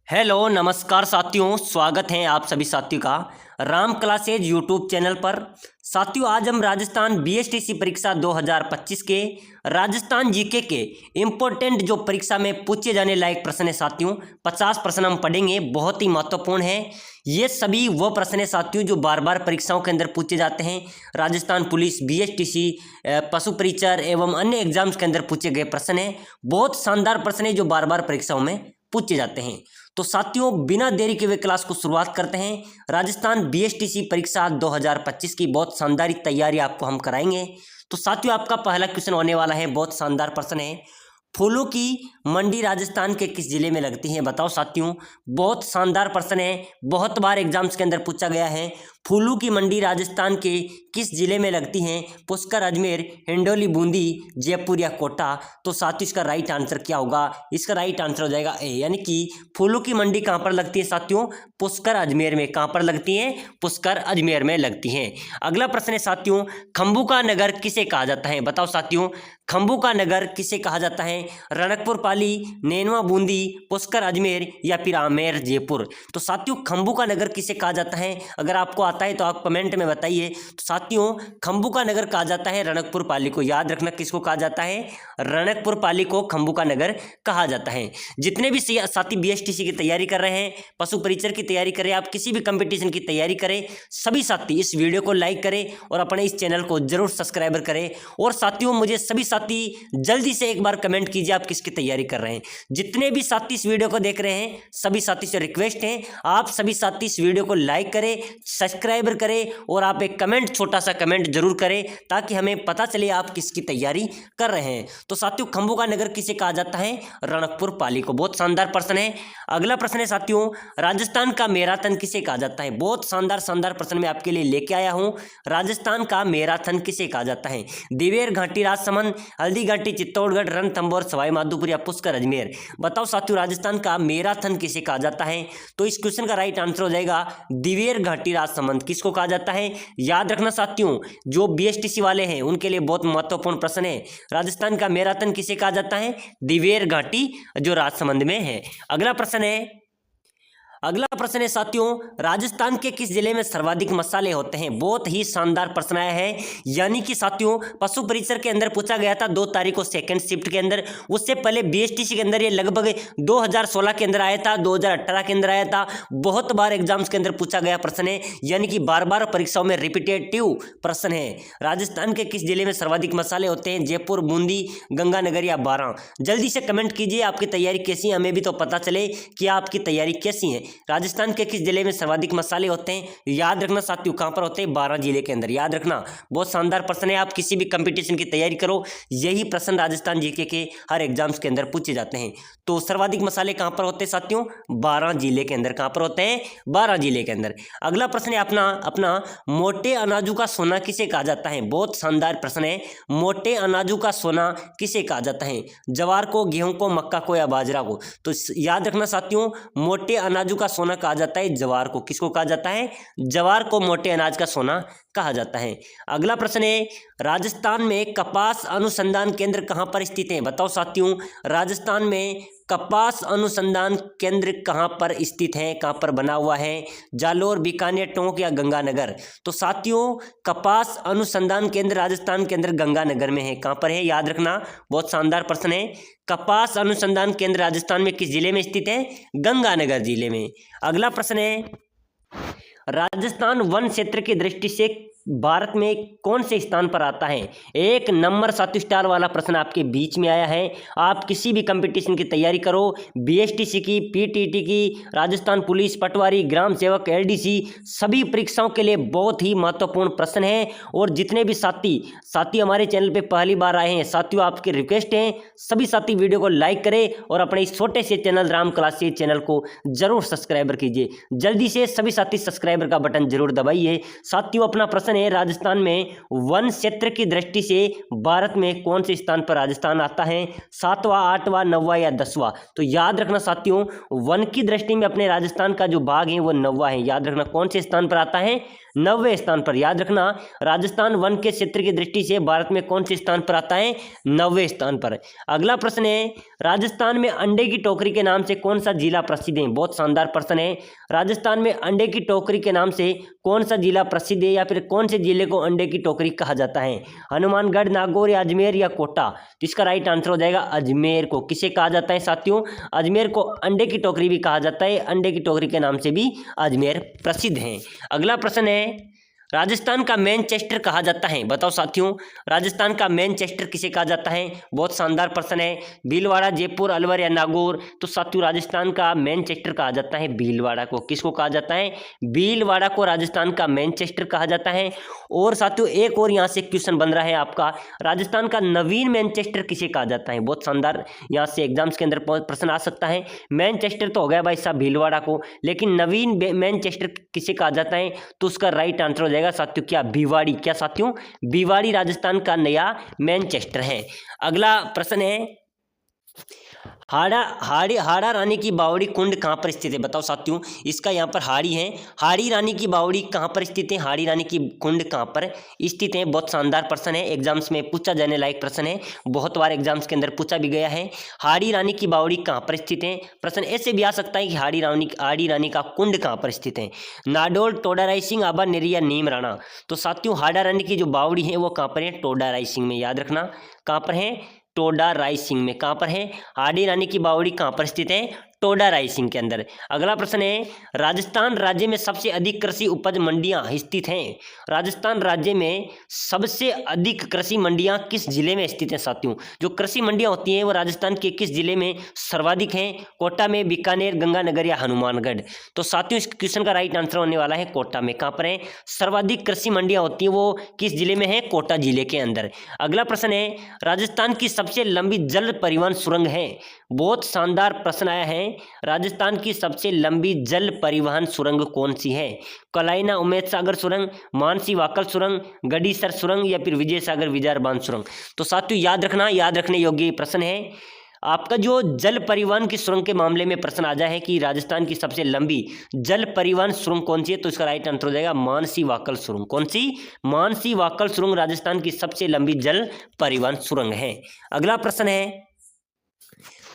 Hello नमस्कार साथियों, स्वागत है आप सभी साथियों का राम क्लासेज यूट्यूब चैनल पर। साथियों, आज हम राजस्थान बीएसटीसी परीक्षा 2025 के राजस्थान जीके के इम्पोर्टेंट जो परीक्षा में पूछे जाने लायक प्रश्न है साथियों, 50 प्रश्न हम पढ़ेंगे। बहुत ही महत्वपूर्ण है। ये सभी वो प्रश्न है साथियों जो बार बार परीक्षाओं के अंदर पूछे जाते हैं। राजस्थान पुलिस, बीएसटीसी, पशु परिचर एवं अन्य एग्जाम्स के अंदर पूछे गए प्रश्न हैं। बहुत शानदार प्रश्न है जो बार बार परीक्षाओं में पूछे जाते हैं। तो साथियों, बिना देरी के हुए क्लास को शुरुआत करते हैं। राजस्थान बीएसटीसी परीक्षा 2025 की बहुत शानदार तैयारी आपको हम कराएंगे। तो साथियों, आपका पहला क्वेश्चन होने वाला है, बहुत शानदार प्रश्न है। फूलों की मंडी राजस्थान के किस जिले में लगती है? बताओ साथियों, बहुत शानदार प्रश्न है, बहुत बार एग्जाम्स के अंदर पूछा गया है। फूलों की मंडी राजस्थान के किस जिले में लगती हैं? पुष्कर, अजमेर, हिंडोली, बूंदी, जयपुर या कोटा? तो साथियों, इसका राइट आंसर क्या होगा? इसका राइट आंसर हो जाएगा ए, यानी कि फूलों की मंडी कहाँ पर लगती है साथियों? पुष्कर, अजमेर में। कहाँ पर लगती है? पुष्कर, अजमेर में लगती हैं। अगला प्रश्न है साथियों, खंभू का नगर किसे कहा जाता है? बताओ साथियों, खंभू का नगर किसे कहा जाता है? रणकपुर पाली, नैनवा बूंदी, पुष्कर अजमेर या फिर आमेर जयपुर? तो साथियों, खंभू का नगर किसे कहा जाता है? अगर आपको आता है तो आप कमेंट में बताइए। तो साथियों, खंभू का नगर कहा जाता है रणकपुर पाली को। याद रखना, किसको कहा जाता है? रणकपुर पाली को खंभू का नगर कहा जाता है। जितने भी साथी बीएसटीसी की तैयारी कर रहे हैं, पशु परिचर की तैयारी करें, आप किसी भी कंपटीशन की तैयारी करें, सभी साथी इस वीडियो को लाइक करें और अपने इस चैनल को जरूर सब्सक्राइबर करें। और साथियों, मुझे सभी साथी जल्दी से एक बार कमेंट कीजिए आप किसकी तैयारी कर रहे हैं। जितने भी साथी इस वीडियो को देख रहे हैं, सभी साथी से रिक्वेस्ट है, आप सभी साथी इस वीडियो को लाइक करें, सब्सक्राइबर करें और आप एक कमेंट, छोटा सा कमेंट जरूर करें ताकि हमें पता चले आप किसकी तैयारी कर रहे हैं। तो साथियों, खंभू का नगर किसे कहा जाता है? रणकपुर पाली को। बहुत शानदार प्रश्न है। अगला प्रश्न है साथियों, राजस्थान का मैराथन किसे कहा जाता है? बहुत शानदार प्रश्न मैं आपके लिए लेके आया हूं। राजस्थान का मैराथन किसे कहा जाता है? दिवेर घाटी राजसमंद, हल्दी घाटी चित्तौड़गढ़, रणथंभौर सवाई माधोपुर या पुष्कर अजमेर? बताओ साथियों, राजस्थान का मैराथन किसे कहा जाता है? तो इस क्वेश्चन का राइट आंसर हो जाएगा दिवेर घाटी राजसमंद। किसको कहा जाता है? याद रखना साथियों, जो बीएसटीसी वाले हैं उनके लिए बहुत महत्वपूर्ण प्रश्न है। राजस्थान का मैराथन किसे कहा जाता है? दिवेर घाटी जो राजसमंद में है। अगला प्रश्न है साथियों, राजस्थान के किस जिले में सर्वाधिक मसाले होते हैं? बहुत ही शानदार प्रश्न आया है। यानी कि साथियों, पशु परिचर के अंदर पूछा गया था 2 तारीख को सेकंड शिफ्ट के अंदर। उससे पहले बीएसटीसी के अंदर ये लगभग 2016 के अंदर आया था, 2018 के अंदर आया था। बहुत बार एग्जाम्स के अंदर पूछा गया प्रश्न है, यानी कि बार बार परीक्षाओं में रिपीटेटिव प्रश्न है। राजस्थान के किस जिले में सर्वाधिक मसाले होते हैं? जयपुर, बूंदी, गंगानगर या बारां? जल्दी से कमेंट कीजिए आपकी तैयारी कैसी है, हमें भी तो पता चले कि आपकी तैयारी कैसी है। राजस्थान के किस जिले में सर्वाधिक मसाले होते हैं? याद रखना साथियों, कहां पर होते हैं? बारां जिले के अंदर। याद रखना, बहुत शानदार प्रश्न है। आप किसी भी कंपटीशन की तैयारी करो, यही प्रश्न राजस्थान जीके के हर एग्जाम्स के अंदर पूछे जाते हैं। तो सर्वाधिक मसाले कहां पर होते हैं साथियों? बारां जिले के अंदर। कहां पर होते हैं? बारां जिले के अंदर। अगला प्रश्न है अपना मोटे अनाजों का सोना किसे कहा जाता है? बहुत शानदार प्रश्न है। मोटे अनाजों का सोना किसे कहा जाता है? जवार को, गेहूं को, मक्का को या बाजरा को? तो याद रखना साथियों, मोटे अनाजों का सोना कहा जाता है जवार को। किसको कहा जाता है? जवार को मोटे अनाज का सोना कहा जाता है। अगला प्रश्न है, राजस्थान में कपास अनुसंधान केंद्र कहां पर स्थित है? बताओ साथियों, राजस्थान में कपास अनुसंधान केंद्र कहां पर स्थित है? कहां पर बना हुआ है? जालोर, बीकानेर, टोंक या गंगानगर? तो साथियों, कपास अनुसंधान केंद्र राजस्थान के अंदर गंगानगर में है। कहां पर है? याद रखना, बहुत शानदार प्रश्न है। कपास अनुसंधान केंद्र राजस्थान में किस जिले में स्थित है? गंगानगर जिले में। अगला प्रश्न है, राजस्थान वन क्षेत्र की दृष्टि से भारत में कौन से स्थान पर आता है? 1 नंबर 7 स्टार वाला प्रश्न आपके बीच में आया है। आप किसी भी कंपटीशन की तैयारी करो, बीएसटीसी की, पीटीटी की, राजस्थान पुलिस, पटवारी, ग्राम सेवक, एलडीसी, सभी परीक्षाओं के लिए बहुत ही महत्वपूर्ण प्रश्न है। और जितने भी साथी हमारे चैनल पे पहली बार आए हैं, साथियों आपकी रिक्वेस्ट है, सभी साथी वीडियो को लाइक करें और अपने इस छोटे से चैनल राम क्लासेज चैनल को जरूर सब्सक्राइबर कीजिए। जल्दी से सभी साथी सब्सक्राइबर का बटन जरूर दबाइए। साथियों, अपना प्रश्न है, राजस्थान में वन क्षेत्र की दृष्टि से भारत में कौन से स्थान पर राजस्थान आता है? 7वां, 8वां, 9वां या 10वां? तो याद रखना साथियों, वन की दृष्टि में अपने राजस्थान का जो भाग है वो 9वां है। याद रखना, कौन से स्थान पर आता है? 90वें स्थान पर। याद रखना, राजस्थान वन के क्षेत्र की दृष्टि से भारत में कौन से स्थान पर आता है? 90वें स्थान पर। अगला प्रश्न है, राजस्थान में अंडे की टोकरी के नाम से कौन सा जिला प्रसिद्ध है? बहुत शानदार प्रश्न है। राजस्थान में अंडे की टोकरी के नाम से कौन सा जिला प्रसिद्ध है, या फिर कौन से जिले को अंडे की टोकरी कहा जाता है? हनुमानगढ़, नागौर, या अजमेर, या कोटा? तो इसका राइट आंसर हो जाएगा अजमेर को। किसे कहा जाता है साथियों? अजमेर को अंडे की टोकरी भी कहा जाता है। अंडे की टोकरी के नाम से भी अजमेर प्रसिद्ध है। अगला प्रश्न है, राजस्थान का मैनचेस्टर कहा जाता है। बताओ साथियों, राजस्थान का मैनचेस्टर किसे कहा जाता है? बहुत शानदार प्रश्न है। भीलवाड़ा, जयपुर, अलवर, या नागौर? तो साथियों, राजस्थान का मैनचेस्टर कहा जाता है भीलवाड़ा को। किसको कहा जाता है? भीलवाड़ा को राजस्थान का मैनचेस्टर कहा जाता है। और साथियों, एक और यहाँ से क्वेश्चन बन रहा है आपका, राजस्थान का नवीन मैनचेस्टर किसे कहा जाता है? बहुत शानदार, यहाँ से एग्जाम्स के अंदर प्रश्न आ सकता है। मैनचेस्टर तो हो गया भाई साहब भीलवाड़ा को, लेकिन नवीन मैनचेस्टर किसे कहा जाता है? तो उसका राइट आंसर हो जाएगा साथियों क्या? भिवाड़ी। क्या साथियों? भिवाड़ी राजस्थान का नया मैनचेस्टर है। अगला प्रश्न है, हाड़ा रानी की बावड़ी कुंड कहाँ पर स्थित है? बताओ साथियों, इसका यहाँ पर हाड़ी है। हाड़ी रानी की बावड़ी कहाँ पर स्थित है? हाड़ी रानी की कुंड कहाँ पर स्थित है? बहुत शानदार प्रश्न है, एग्जाम्स में पूछा जाने लायक प्रश्न है, बहुत बार एग्जाम्स के अंदर पूछा भी गया है। हाड़ी रानी की बावड़ी कहाँ पर स्थित है? प्रश्न ऐसे भी आ सकता है कि हाड़ी रानी का कुंड कहाँ पर स्थित है? नाडोल, टोडा रायसिंह, आबा नेरी, या नीम राणा? तो साथियों, हाड़ा रानी की जो बावड़ी है वो कहाँ पर है? टोडा रायसिंह में। याद रखना, कहाँ पर है? टोडा रायसिंह में। कहाँ पर है? हाड़ी रानी की बावड़ी कहाँ पर स्थित है? टोडा रायसिंह के अंदर। अगला प्रश्न है, राजस्थान राज्य में सबसे अधिक कृषि उपज मंडियां स्थित हैं। राजस्थान राज्य में सबसे अधिक कृषि मंडियां किस जिले में स्थित हैं? साथियों, जो कृषि मंडियां होती हैं वो राजस्थान के किस जिले में सर्वाधिक हैं? कोटा में, बीकानेर, गंगानगर, या हनुमानगढ़? तो साथियों, इस क्वेश्चन का राइट आंसर होने वाला है कोटा में। कहाँ पर है? सर्वाधिक कृषि मंडियां होती हैं वो किस जिले में है? कोटा जिले के अंदर। अगला प्रश्न है, राजस्थान की सबसे लंबी जल परिवहन सुरंग है। बहुत शानदार प्रश्न आया है। राजस्थान की सबसे लंबी जल परिवहन सुरंग कौन सी है? कलाइना उमेद सागर सुरंग, मानसी वाकल सुरंग, गडीसर सुरंग, या फिर विजय सागर विजार बांध सुरंग? तो साथियों, याद रखना, याद रखने योग्य प्रश्न है। आपका जो जल परिवहन की सुरंग के मामले में प्रश्न आ जाए कि राजस्थान की सबसे लंबी जल परिवहन सुरंग कौन सी है, तो इसका राइट आंसर हो जाएगा मानसी वाकल सुरंग। कौन सी? मानसी वाकल सुरंग राजस्थान की सबसे लंबी जल परिवहन सुरंग है। अगला प्रश्न है,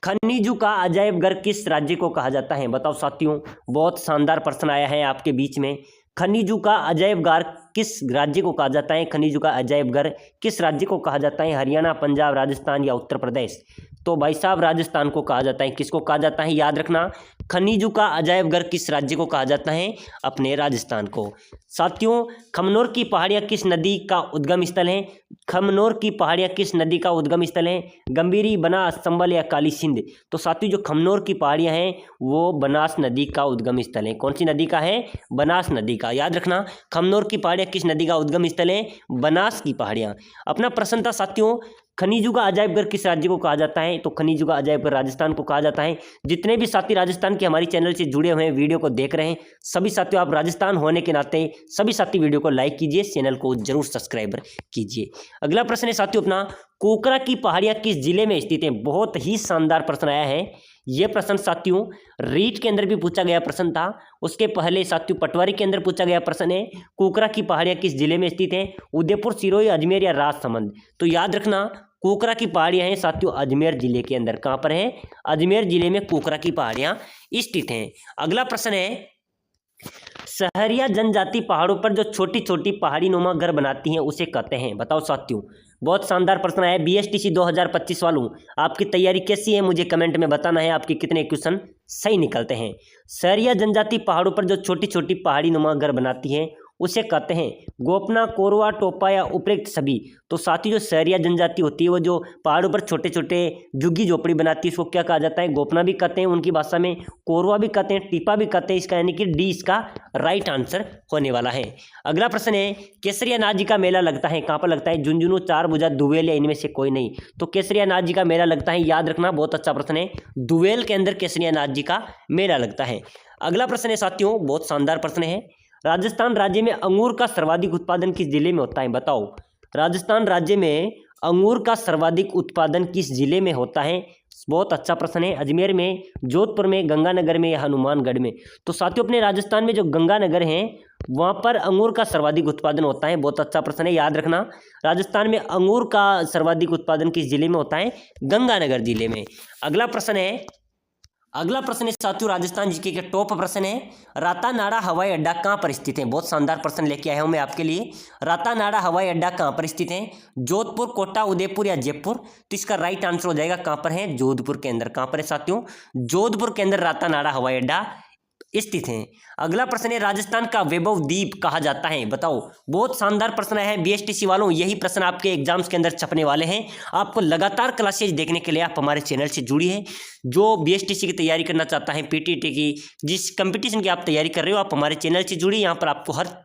खनिजों का अजायब घर किस राज्य को कहा जाता है? बताओ साथियों, बहुत शानदार प्रश्न आया है आपके बीच में। खनिजों का अजायब घर किस राज्य को कहा जाता है? खनिजों का अजायब घर किस राज्य को कहा जाता है? हरियाणा, पंजाब, राजस्थान, या उत्तर प्रदेश? तो भाई साहब, राजस्थान को कहा जाता है। किसको कहा जाता है? याद रखना, खनिजों का अजायब घर किस राज्य को कहा जाता है? अपने राजस्थान को। साथियों, खमनोर की पहाड़ियाँ किस नदी का उद्गम स्थल है? खमनोर की पहाड़ियाँ किस नदी का उद्गम स्थल है? गंभीरी, बनास, चंबल, या काली सिंध? तो साथियों, जो खमनोर की पहाड़ियाँ हैं वो बनास नदी का उद्गम स्थल है। कौन सी नदी का है? बनास नदी का। याद रखना, खमनोर की पहाड़ियाँ किस नदी का उद्गम स्थल है? बनास की पहाड़ियाँ। अपना प्रश्न था साथियों, खनिजों का अजायब घर किस राज्य को कहा जाता है? तो खनिजों का अजायब घर राजस्थान को कहा जाता है। जितने भी साथी राजस्थान के हमारी चैनल से जुड़े हुए हैं, वीडियो को देख रहे हैं, सभी साथियों, आप राजस्थान होने के नाते सभी साथी वीडियो को लाइक कीजिए, चैनल को जरूर सब्सक्राइब कीजिए। अगला प्रश्न है साथियों अपना, कोकरा की पहाड़ियाँ किस जिले में स्थित हैं? बहुत ही शानदार प्रश्न आया है। यह प्रश्न साथियों रीट के अंदर भी पूछा गया प्रश्न था, उसके पहले साथियों पटवारी के अंदर पूछा गया प्रश्न है, कोकरा की पहाड़ियाँ किस जिले में स्थित हैं? उदयपुर, सिरोही, अजमेर, या राजसमंद? तो याद रखना, कोकरा की पहाड़ियाँ हैं साथियों अजमेर जिले के अंदर। कहाँ पर है? अजमेर जिले में कोकरा की पहाड़ियाँ स्थित हैं। अगला प्रश्न है, सहरिया जनजाति पहाड़ों पर जो छोटी छोटी पहाड़ी नुमा घर बनाती हैं उसे कहते हैं? बताओ साथियों, बहुत शानदार प्रश्न है। बीएसटीसी 2025 वालों, आपकी तैयारी कैसी है मुझे कमेंट में बताना है, आपके कितने क्वेश्चन सही निकलते हैं। सहरिया जनजाति पहाड़ों पर जो छोटी छोटी पहाड़ी नुमा घर बनाती हैं उसे कहते हैं गोपना, कोरवा, टोपा, या उपयुक्त सभी? तो साथ ही जो सहरिया जनजाति होती है वो जो पहाड़ों पर छोटे छोटे झुग्गी झोपड़ी बनाती है उसको क्या कहा जाता है? गोपना भी कहते हैं उनकी भाषा में, कोरवा भी कहते हैं, टीपा भी कहते हैं। इसका यानी कि डी इसका राइट आंसर होने वाला है। अगला प्रश्न है, केसरिया नाथ जी का मेला लगता है कहाँ पर लगता है? झुंझुनू, चारभुजा, दुवेल, या इनमें से कोई नहीं? तो केसरिया नाथ जी का मेला लगता है, याद रखना, बहुत अच्छा प्रश्न है, दुवेल के अंदर केसरिया नाथ जी का मेला लगता है। अगला प्रश्न है साथियों, बहुत शानदार प्रश्न है, राजस्थान राज्य में अंगूर का सर्वाधिक उत्पादन किस जिले में होता है? बताओ, राजस्थान राज्य में अंगूर का सर्वाधिक उत्पादन किस जिले में होता है? बहुत अच्छा प्रश्न है। अजमेर में, जोधपुर में, गंगानगर में या हनुमानगढ़ में? तो साथियों अपने राजस्थान में जो गंगानगर है वहाँ पर अंगूर का सर्वाधिक उत्पादन होता है। बहुत अच्छा प्रश्न है, याद रखना। राजस्थान में अंगूर का सर्वाधिक उत्पादन किस जिले में होता है? गंगानगर जिले में। अगला प्रश्न है साथियों राजस्थान जीके के टॉप प्रश्न है, रातानाडा हवाई अड्डा कहाँ पर स्थित है? बहुत शानदार प्रश्न लेके आया हूं मैं आपके लिए। रातानाडा हवाई अड्डा कहाँ पर स्थित है? जोधपुर, कोटा, उदयपुर या जयपुर? तो इसका राइट आंसर हो जाएगा कहाँ पर है? जोधपुर के अंदर। कहाँ पर है साथियों? जोधपुर के अंदर रातानाडा हवाई अड्डा स्थित है। अगला प्रश्न है, राजस्थान का वैभव द्वीप कहा जाता है? बताओ। बहुत शानदार प्रश्न है बीएसटीसी वालों, यही प्रश्न आपके एग्जाम्स के अंदर छपने वाले हैं। आपको लगातार क्लासेज देखने के लिए आप हमारे चैनल से जुड़िए। जो बीएसटीसी की तैयारी करना चाहता है, पीटीटी की, जिस कंपटीशन की आप तैयारी कर रहे हो, आप हमारे चैनल से जुड़िए। यहाँ पर आपको हर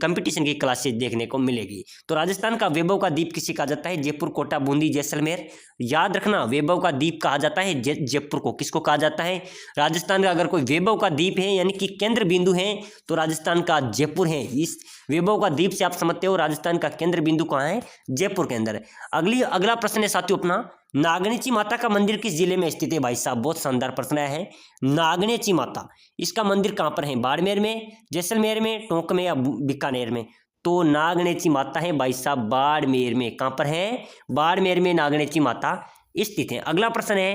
कंपटीशन की क्लासेज देखने को मिलेगी। तो राजस्थान का वैभव का द्वीप किसे कहा जाता है? जयपुर, कोटा, बूंदी, जैसलमेर? याद रखना, वैभव का द्वीप कहा जाता है जयपुर को। किसको कहा जाता है? राजस्थान का अगर कोई वैभव का द्वीप है यानी कि केंद्र बिंदु है तो राजस्थान का जयपुर है। इस वैभव का द्वीप से आप समझते हो राजस्थान का केंद्र बिंदु कहाँ है? जयपुर के अंदर। अगला प्रश्न है साथियों अपना, नागणेची माता का मंदिर किस जिले में स्थित है? भाई साहब बहुत शानदार प्रश्न है। नागणेची माता, इसका मंदिर कहाँ पर है? बाड़मेर में, जैसलमेर में, टोंक में या बीकानेर में? तो नागणेची माता है भाई साहब बाड़मेर में। कहाँ पर है? बाड़मेर में नागणेची माता स्थित है। अगला प्रश्न है,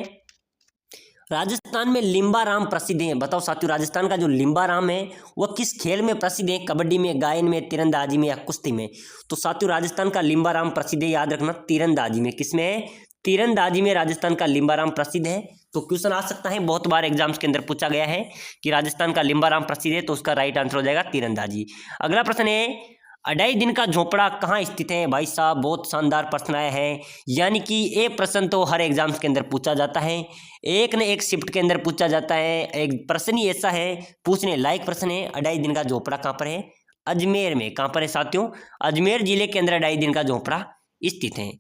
राजस्थान में लिम्बाराम प्रसिद्ध है। बताओ साथियों राजस्थान का जो लिम्बाराम है वह किस खेल में प्रसिद्ध है? कबड्डी में, गायन में, तीरंदाजी में या कुश्ती में? तो साथियों राजस्थान का लिम्बाराम प्रसिद्ध है, याद रखना, तीरंदाजी में। किसमें? तीरंदाजी में राजस्थान का लिम्बाराम प्रसिद्ध है। तो क्वेश्चन आ सकता है, बहुत बार एग्जाम्स के अंदर पूछा गया है कि राजस्थान का लिम्बाराम प्रसिद्ध है, तो उसका राइट आंसर हो जाएगा तीरंदाजी। अगला प्रश्न है, अढ़ाई दिन का झोपड़ा कहाँ स्थित है? भाई साहब बहुत शानदार प्रश्न आया है, यानी कि ये प्रश्न तो हर एग्जाम्स के अंदर पूछा जाता है, एक न एक शिफ्ट के अंदर पूछा जाता है। एक प्रश्न ही ऐसा है पूछने लायक प्रश्न है, अढ़ाई दिन का झोपड़ा कहाँ पर है? अजमेर में। कहाँ पर है साथियों? अजमेर जिले के अंदर अढ़ाई दिन का झोपड़ा स्थित है।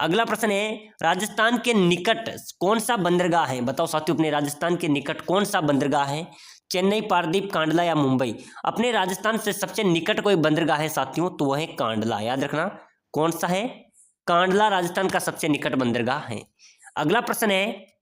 अगला प्रश्न है, राजस्थान के निकट कौन सा बंदरगाह है? बताओ साथियों अपने राजस्थान के निकट कौन सा बंदरगाह है? चेन्नई, पारदीप, कांडला या मुंबई? अपने राजस्थान से सबसे निकट कोई बंदरगाह है साथियों तो वह है कांडला। याद रखना कौन सा है? कांडला राजस्थान का सबसे निकट बंदरगाह है। अगला प्रश्न है,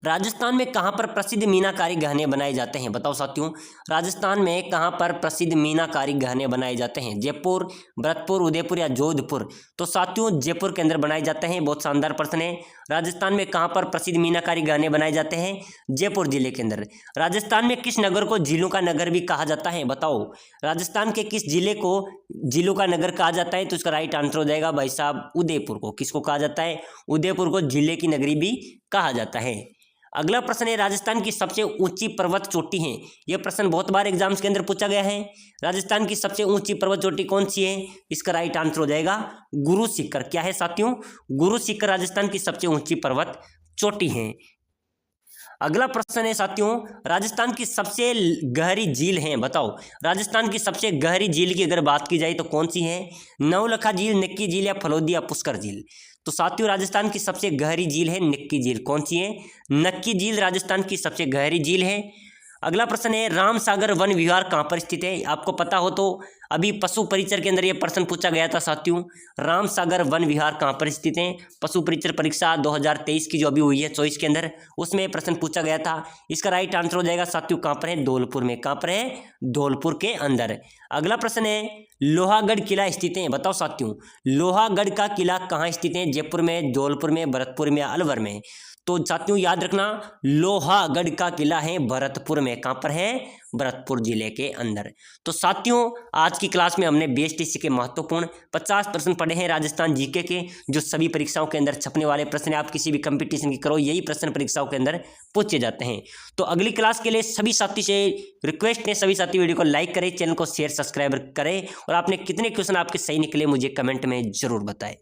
राजस्थान में कहाँ पर प्रसिद्ध मीनाकारी गहने बनाए जाते हैं? बताओ साथियों राजस्थान में कहाँ पर प्रसिद्ध मीनाकारी गहने बनाए जाते हैं? जयपुर, भरतपुर, उदयपुर या जोधपुर? तो साथियों जयपुर के अंदर बनाए जाते हैं। बहुत शानदार प्रश्न है। राजस्थान में कहाँ पर प्रसिद्ध मीनाकारी गहने बनाए जाते हैं? जयपुर जिले के अंदर। राजस्थान में किस नगर को झीलों का नगर भी कहा जाता है? बताओ राजस्थान के किस जिले को झीलों का नगर कहा जाता है? तो इसका राइट आंसर हो जाएगा भाई साहब उदयपुर को। किसको कहा जाता है? उदयपुर को जिले की नगरी भी कहा जाता है। अगला प्रश्न है, राजस्थान की सबसे ऊंची पर्वत चोटी है? यह प्रश्न बहुत बार एग्जाम्स के अंदर पूछा गया है। राजस्थान की सबसे ऊंची पर्वत चोटी कौन सी है? इसका राइट आंसर हो जाएगा गुरु शिखर। क्या है साथियों? गुरु शिखर राजस्थान की सबसे ऊंची पर्वत चोटी है। अगला प्रश्न है साथियों, राजस्थान की सबसे गहरी झील है? बताओ राजस्थान की सबसे गहरी झील की अगर बात की जाए तो कौन सी है? नवलखा झील, नक्की झील या फलोदी या पुष्कर झील? तो साथियों राजस्थान की सबसे गहरी झील है नक्की झील। कौन सी है? नक्की झील राजस्थान की सबसे गहरी झील है। अगला प्रश्न है, रामसागर वन विहार कहाँ पर स्थित है? आपको पता हो तो अभी पशु परिचर के अंदर यह प्रश्न पूछा गया था साथियों, रामसागर वन विहार कहाँ पर स्थित है? पशु परिचर परीक्षा 2023 की जो अभी हुई है 24 के अंदर, उसमें प्रश्न पूछा गया था। इसका राइट आंसर हो जाएगा साथियों कहाँ पर है? धौलपुर में। कहाँ पर है? धौलपुर के अंदर। अगला प्रश्न है, लोहागढ़ किला स्थित है? बताओ साथियों लोहागढ़ का किला कहाँ स्थित है? जयपुर में, धौलपुर में, भरतपुर में, अलवर में? तो साथियों याद रखना लोहागढ़ का किला है भरतपुर में। कहाँ पर है? भरतपुर जिले के अंदर। तो साथियों आज की क्लास में हमने बीएसटीसी के महत्वपूर्ण 50 प्रश्न पढ़े हैं राजस्थान जीके के, जो सभी परीक्षाओं के अंदर छपने वाले प्रश्न है। आप किसी भी कंपटीशन की करो, यही प्रश्न परीक्षाओं के अंदर पूछे जाते हैं। तो अगली क्लास के लिए सभी साथी से रिक्वेस्ट है, सभी साथी वीडियो को लाइक करें, चैनल को शेयर सब्सक्राइब करें, और आपने कितने क्वेश्चन आपके सही निकले मुझे कमेंट में जरूर बताएं।